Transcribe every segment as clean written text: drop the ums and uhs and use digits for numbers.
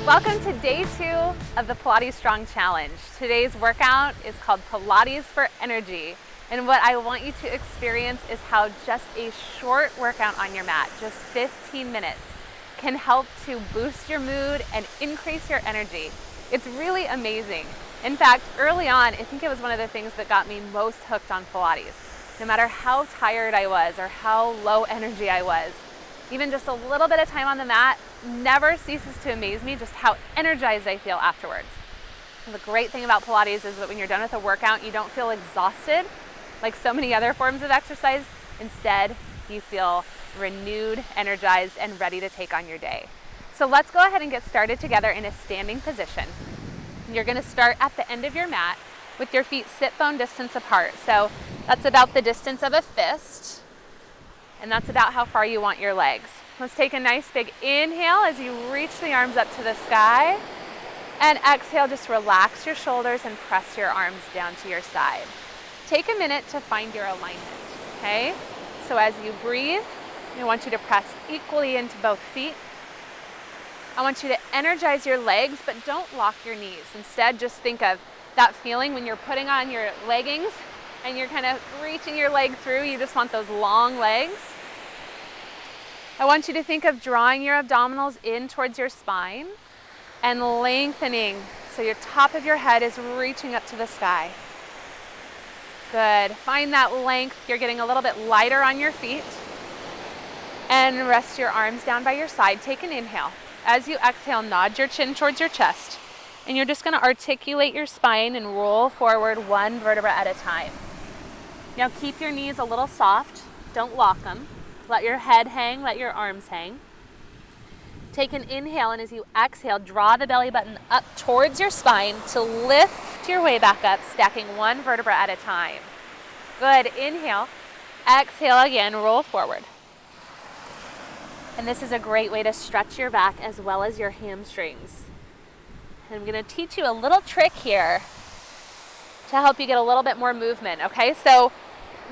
Welcome to day 2 of the Pilates Strong Challenge. Today's workout is called Pilates for Energy. And what I want you to experience is how just a short workout on your mat, just 15 minutes, can help to boost your mood and increase your energy. It's really amazing. In fact, early on, I think it was one of the things that got me most hooked on Pilates. No matter how tired I was or how low energy I was, even just a little bit of time on the mat never ceases to amaze me just how energized I feel afterwards. And the great thing about Pilates is that when you're done with a workout, you don't feel exhausted like so many other forms of exercise. Instead, you feel renewed, energized, and ready to take on your day. So let's go ahead and get started together in a standing position. You're going to start at the end of your mat with your feet sit bone distance apart. So that's about the distance of a fist. And that's about how far you want your legs. Let's take a nice big inhale as you reach the arms up to the sky. And exhale, just relax your shoulders and press your arms down to your side. Take a minute to find your alignment, okay? So as you breathe, I want you to press equally into both feet. I want you to energize your legs, but don't lock your knees. Instead, just think of that feeling when you're putting on your leggings and you're kind of reaching your leg through. You just want those long legs. I want you to think of drawing your abdominals in towards your spine and lengthening so your top of your head is reaching up to the sky. Good. Find that length. You're getting a little bit lighter on your feet. And rest your arms down by your side. Take an inhale. As you exhale, nod your chin towards your chest. And you're just going to articulate your spine and roll forward one vertebra at a time. Now keep your knees a little soft. Don't lock them. Let your head hang, let your arms hang. Take an inhale, and as you exhale, draw the belly button up towards your spine to lift your way back up, stacking one vertebra at a time. Good. Inhale. Exhale again, roll forward. And this is a great way to stretch your back as well as your hamstrings. And I'm going to teach you a little trick here to help you get a little bit more movement, okay? So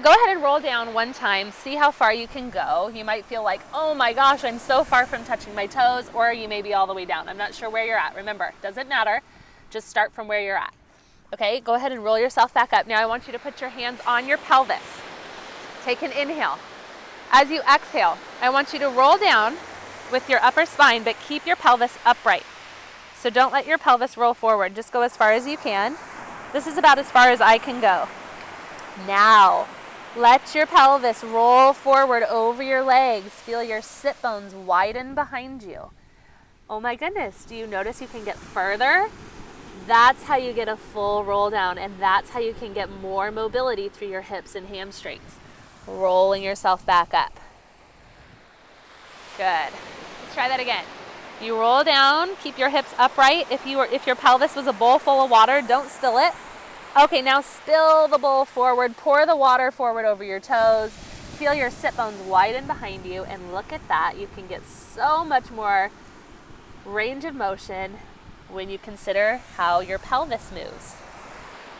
go ahead and roll down one time, see how far you can go. You might feel like, oh my gosh, I'm so far from touching my toes, or you may be all the way down. I'm not sure where you're at. Remember, doesn't matter. Just start from where you're at. Okay, go ahead and roll yourself back up. Now I want you to put your hands on your pelvis. Take an inhale. As you exhale, I want you to roll down with your upper spine, but keep your pelvis upright. So don't let your pelvis roll forward. Just go as far as you can. This is about as far as I can go. Now, let your pelvis roll forward over your legs. Feel your sit bones widen behind you. Oh my goodness, do you notice you can get further? That's how you get a full roll down, and that's how you can get more mobility through your hips and hamstrings. Rolling yourself back up. Good. Let's try that again. You roll down, keep your hips upright. If your pelvis was a bowl full of water, don't spill it. Okay, now spill the bowl forward, pour the water forward over your toes, feel your sit bones widen behind you, and look at that. You can get so much more range of motion when you consider how your pelvis moves.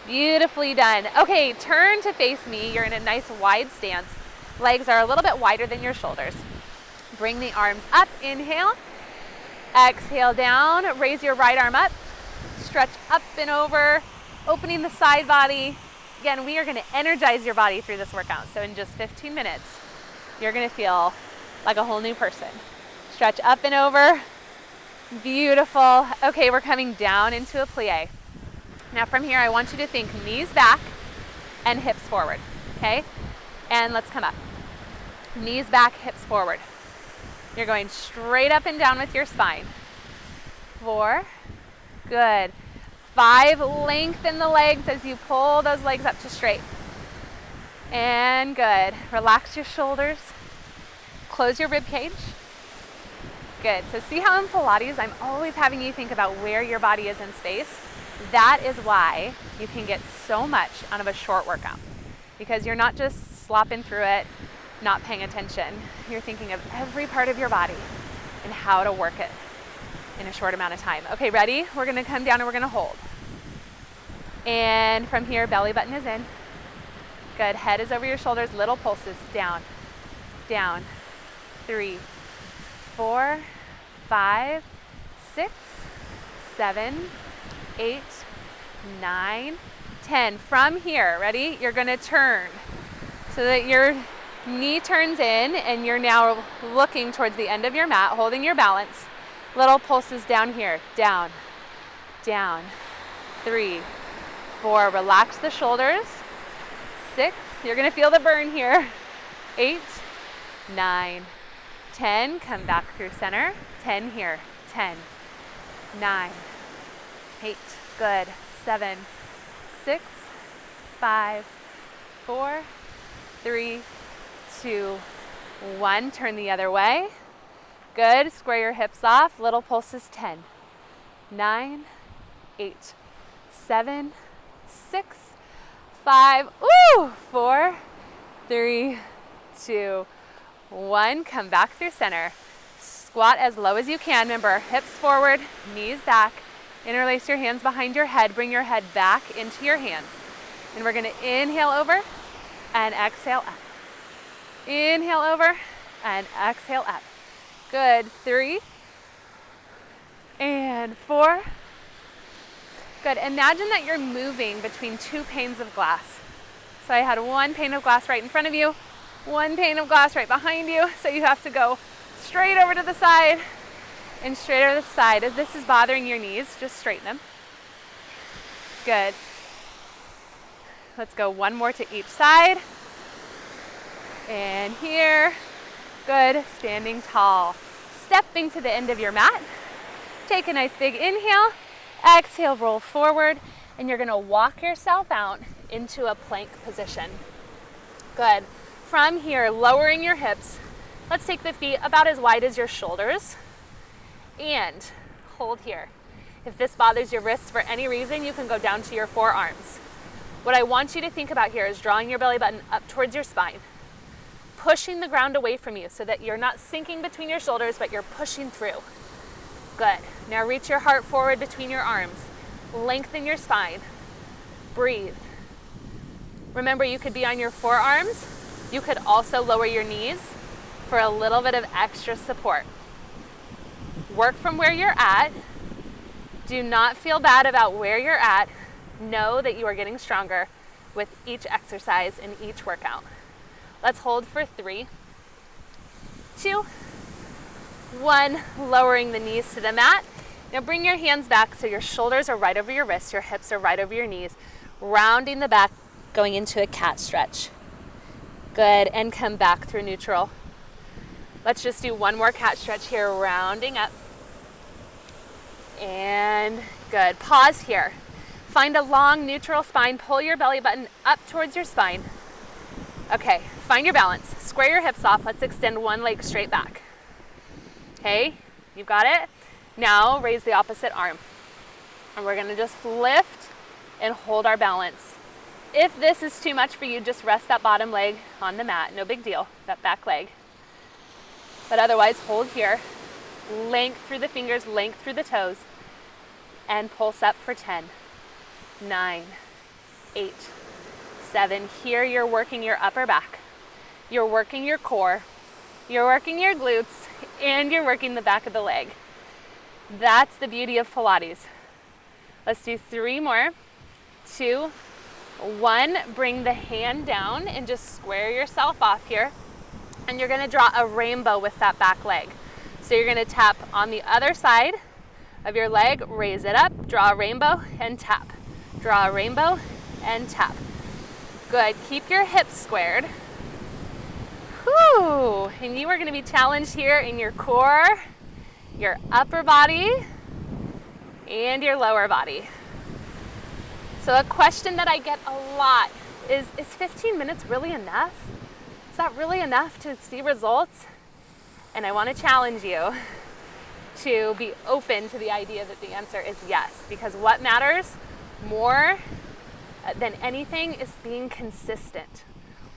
Beautifully done. Okay, turn to face me. You're in a nice wide stance. Legs are a little bit wider than your shoulders. Bring the arms up, inhale. Exhale down, raise your right arm up, stretch up and over, opening the side body. Again, we are going to energize your body through this workout. So in just 15 minutes, you're going to feel like a whole new person. Stretch up and over. Beautiful. Okay, we're coming down into a plie. Now from here, I want you to think knees back and hips forward. Okay? And let's come up. Knees back, hips forward. You're going straight up and down with your spine. 4. Good. 5, lengthen the legs as you pull those legs up to straight. And good. Relax your shoulders. Close your rib cage. Good. So see how in Pilates, I'm always having you think about where your body is in space? That is why you can get so much out of a short workout. Because you're not just slopping through it, not paying attention. You're thinking of every part of your body and how to work it in a short amount of time. Okay, ready? We're going to come down and we're going to hold. And from here, belly button is in. Good, head is over your shoulders, little pulses, down, down. 3, 4, 5, 6, 7, 8, 9, 10. From here, ready? You're gonna turn so that your knee turns in and you're now looking towards the end of your mat, holding your balance. Little pulses down here, down, down. 3, 4, relax the shoulders. 6, you're gonna feel the burn here. 8, 9, 10, come back through center. 10 here, 10, 9, 8, good. 7, 6, 5, 4, 3, 2, 1. Turn the other way. Good, square your hips off. Little pulses, 10, 9, 8, 7, 6, 5, 4, 3, 2, 1. Come back through center. Squat as low as you can. Remember, hips forward, knees back. Interlace your hands behind your head. Bring your head back into your hands. And we're going to inhale over and exhale up. Inhale over and exhale up. Good. 3 and 4. Good. Imagine that you're moving between two panes of glass. So I had one pane of glass right in front of you, one pane of glass right behind you. So you have to go straight over to the side and straight over to the side. If this is bothering your knees, just straighten them. Good. Let's go one more to each side. And here. Good. Standing tall. Stepping to the end of your mat. Take a nice big inhale. Exhale, roll forward. And you're going to walk yourself out into a plank position. Good. From here, lowering your hips. Let's take the feet about as wide as your shoulders. And hold here. If this bothers your wrists for any reason, you can go down to your forearms. What I want you to think about here is drawing your belly button up towards your spine, pushing the ground away from you so that you're not sinking between your shoulders, but you're pushing through. Good. Now reach your heart forward between your arms. Lengthen your spine. Breathe. Remember, you could be on your forearms. You could also lower your knees for a little bit of extra support. Work from where you're at. Do not feel bad about where you're at. Know that you are getting stronger with each exercise and each workout. Let's hold for 3, 2, 1. Lowering the knees to the mat. Now bring your hands back so your shoulders are right over your wrists, your hips are right over your knees. Rounding the back, going into a cat stretch. Good, and come back through neutral. Let's just do one more cat stretch here, rounding up. And good, pause here. Find a long neutral spine, pull your belly button up towards your spine. Okay, find your balance. Square your hips off, let's extend one leg straight back. Okay, you've got it? Now raise the opposite arm. And we're gonna just lift and hold our balance. If this is too much for you, just rest that bottom leg on the mat. No big deal, that back leg. But otherwise, hold here. Length through the fingers, length through the toes. And pulse up for 10, 9, 8, 7. Here you're working your upper back. You're working your core. You're working your glutes. And you're working the back of the leg. That's the beauty of Pilates. Let's do 3 more. 2, 1. Bring the hand down and just square yourself off here. And you're going to draw a rainbow with that back leg. So you're going to tap on the other side of your leg, raise it up, draw a rainbow, and tap. Draw a rainbow, and tap. Good. Keep your hips squared. Whew. And you are going to be challenged here in your core, your upper body, and your lower body. So a question that I get a lot is 15 minutes really enough? Is that really enough to see results? And I want to challenge you to be open to the idea that the answer is yes, because what matters more than anything is being consistent.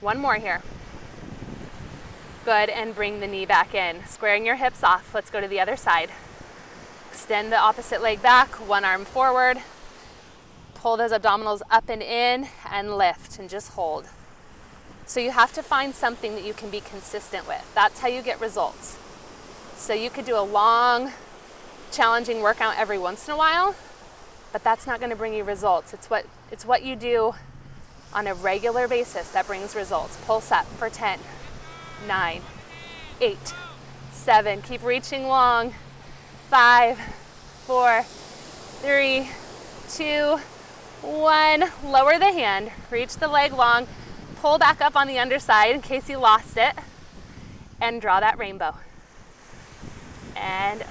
One more here. Good, and bring the knee back in. Squaring your hips off. Let's go to the other side. Extend the opposite leg back, one arm forward. Pull those abdominals up and in and lift and just hold. So you have to find something that you can be consistent with. That's how you get results. So you could do a long, challenging workout every once in a while, but that's not going to bring you results. It's what you do on a regular basis that brings results. Pulse up for 10, 9, 8, 7. Keep reaching long. 5, 4, 3, 2, 1. Lower the hand. Reach the leg long. Pull back up on the underside in case you lost it. And draw that rainbow. And over.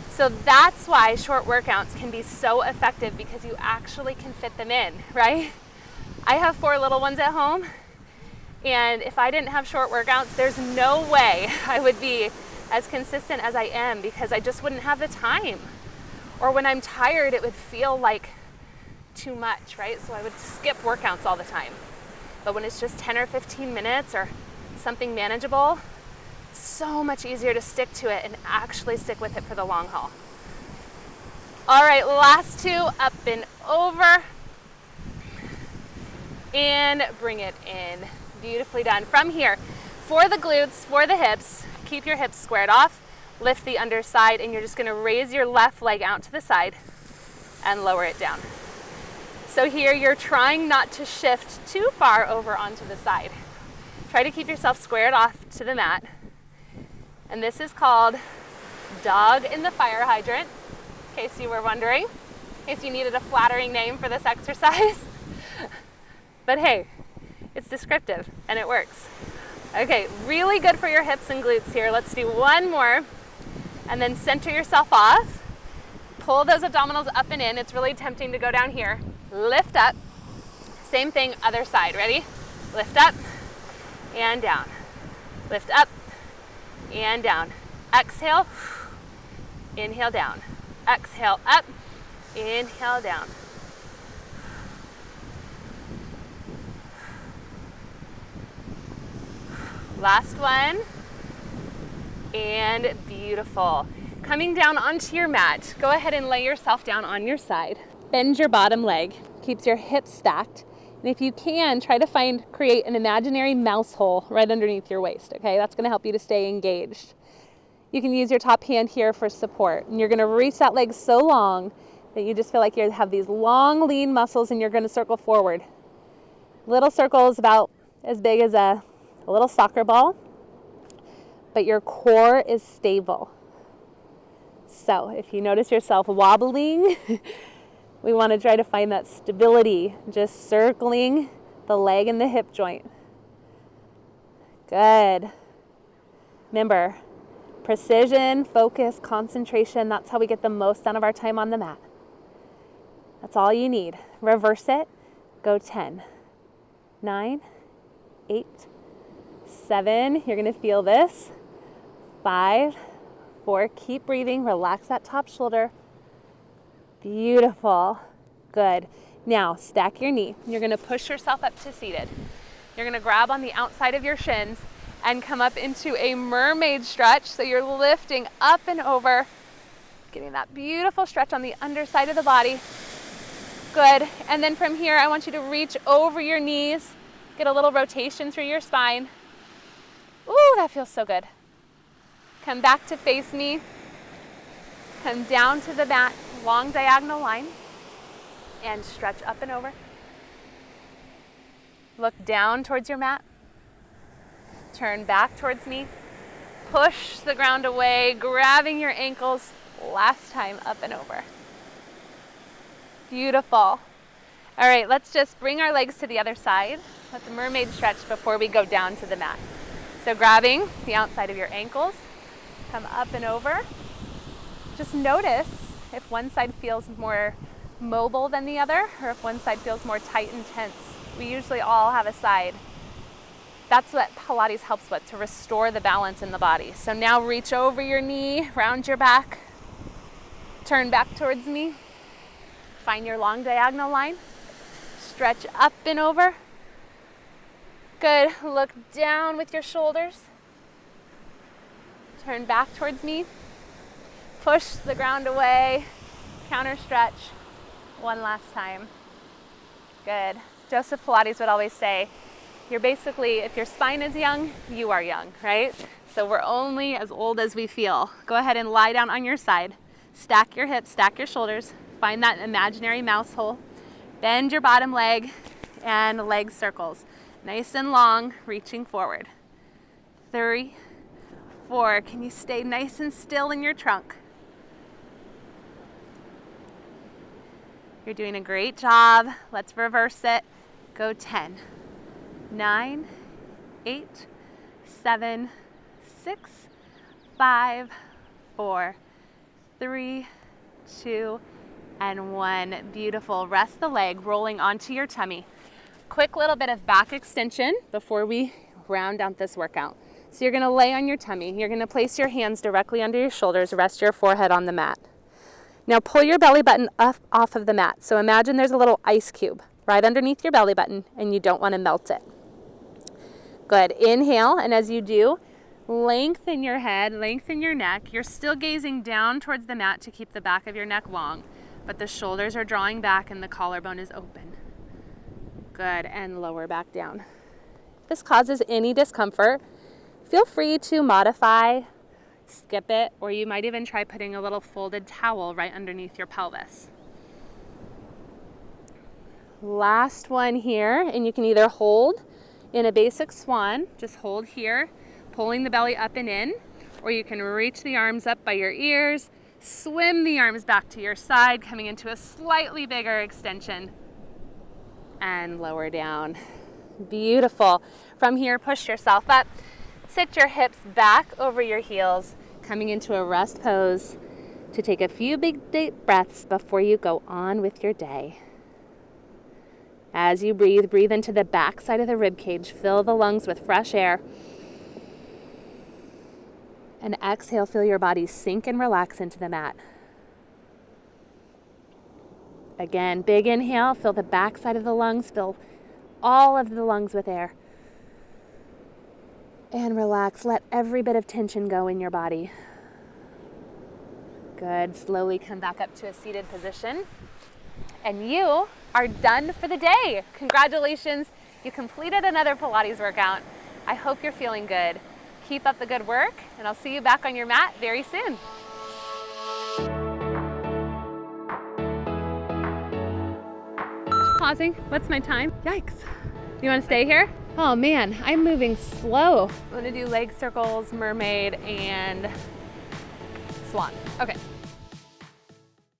So that's why short workouts can be so effective, because you actually can fit them in, right? I have 4 little ones at home, and if I didn't have short workouts, there's no way I would be as consistent as I am, because I just wouldn't have the time. Or when I'm tired, it would feel like too much, right? So I would skip workouts all the time. But when it's just 10 or 15 minutes or something manageable, it's so much easier to stick to it and actually stick with it for the long haul. All right, last 2, up and over. And bring it in. Beautifully done. From here, for the glutes, for the hips, keep your hips squared off, lift the underside, and you're just gonna raise your left leg out to the side and lower it down. So here you're trying not to shift too far over onto the side. Try to keep yourself squared off to the mat. And this is called dog in the fire hydrant, in case you were wondering, in case you needed a flattering name for this exercise. But hey, it's descriptive and it works. Okay, really good for your hips and glutes here. Let's do one more, and then center yourself off. Pull those abdominals up and in. It's really tempting to go down here. Lift up. Same thing, other side. Ready? Lift up and down. Lift up and down. Exhale. Inhale down. Exhale up. Inhale down. Last one. And beautiful. Coming down onto your mat, go ahead and lay yourself down on your side. Bend your bottom leg, keeps your hips stacked. And if you can, try to create an imaginary mouse hole right underneath your waist, okay? That's gonna help you to stay engaged. You can use your top hand here for support. And you're gonna reach that leg so long that you just feel like you have these long, lean muscles, and you're gonna circle forward. Little circles about as big as a little soccer ball, but your core is stable. So if you notice yourself wobbling, we want to try to find that stability, just circling the leg and the hip joint. Good. Remember, precision, focus, concentration, that's how we get the most out of our time on the mat. That's all you need. Reverse it. Go 10, 9, 8, 7. You're going to feel this. 5, 4. Keep breathing. Relax that top shoulder. Beautiful. Good. Now, stack your knee. You're going to push yourself up to seated. You're going to grab on the outside of your shins and come up into a mermaid stretch. So you're lifting up and over, getting that beautiful stretch on the underside of the body. Good. And then from here, I want you to reach over your knees, get a little rotation through your spine. Ooh, that feels so good. Come back to face me. Come down to the mat, long diagonal line, and stretch up and over. Look down towards your mat. Turn back towards me. Push the ground away, grabbing your ankles. Last time, up and over. Beautiful. All right, let's just bring our legs to the other side. Let the mermaid stretch before we go down to the mat. So grabbing the outside of your ankles, come up and over. Just notice if one side feels more mobile than the other, or if one side feels more tight and tense. We usually all have a side. That's what Pilates helps with, to restore the balance in the body. So now reach over your knee, round your back, turn back towards me. Find your long diagonal line. Stretch up and over. Good. Look down with your shoulders. Turn back towards me. Push the ground away. Counter stretch. One last time. Good. Joseph Pilates would always say, you're basically, if your spine is young, you are young, right? So we're only as old as we feel. Go ahead and lie down on your side. Stack your hips, stack your shoulders. Find that imaginary mouse hole. Bend your bottom leg and leg circles. Nice and long, reaching forward. 3, 4. Can you stay nice and still in your trunk? You're doing a great job. Let's reverse it. Go 10, 9, 8, 7, 6, 5, 4, 3, 2, and 1. Beautiful. Rest the leg, rolling onto your tummy. Quick little bit of back extension before we round out this workout. So you're going to lay on your tummy. You're going to place your hands directly under your shoulders, rest your forehead on the mat. Now pull your belly button up off of the mat. So imagine there's a little ice cube right underneath your belly button and you don't want to melt it. Good. Inhale, and as you do, lengthen your head, lengthen your neck. You're still gazing down towards the mat to keep the back of your neck long, but the shoulders are drawing back and the collarbone is open. Good. And lower back down. If this causes any discomfort, feel free to modify, skip it, or you might even try putting a little folded towel right underneath your pelvis. Last one here, and you can either hold in a basic swan, just hold here, pulling the belly up and in, or you can reach the arms up by your ears, swim the arms back to your side, coming into a slightly bigger extension, and lower down. Beautiful. From here, push yourself up. Sit your hips back over your heels, coming into a rest pose to take a few big deep breaths before you go on with your day. As you breathe, breathe into the back side of the rib cage. Fill the lungs with fresh air. And exhale, feel your body sink and relax into the mat. Again, big inhale, fill the back side of the lungs, fill all of the lungs with air. And relax, let every bit of tension go in your body. Good, slowly come back up to a seated position. And you are done for the day. Congratulations, you completed another Pilates workout. I hope you're feeling good. Keep up the good work, and I'll see you back on your mat very soon. Just pausing, what's my time? Yikes, you wanna stay here? Oh man, I'm moving slow. I'm gonna do leg circles, mermaid, and swan. Okay.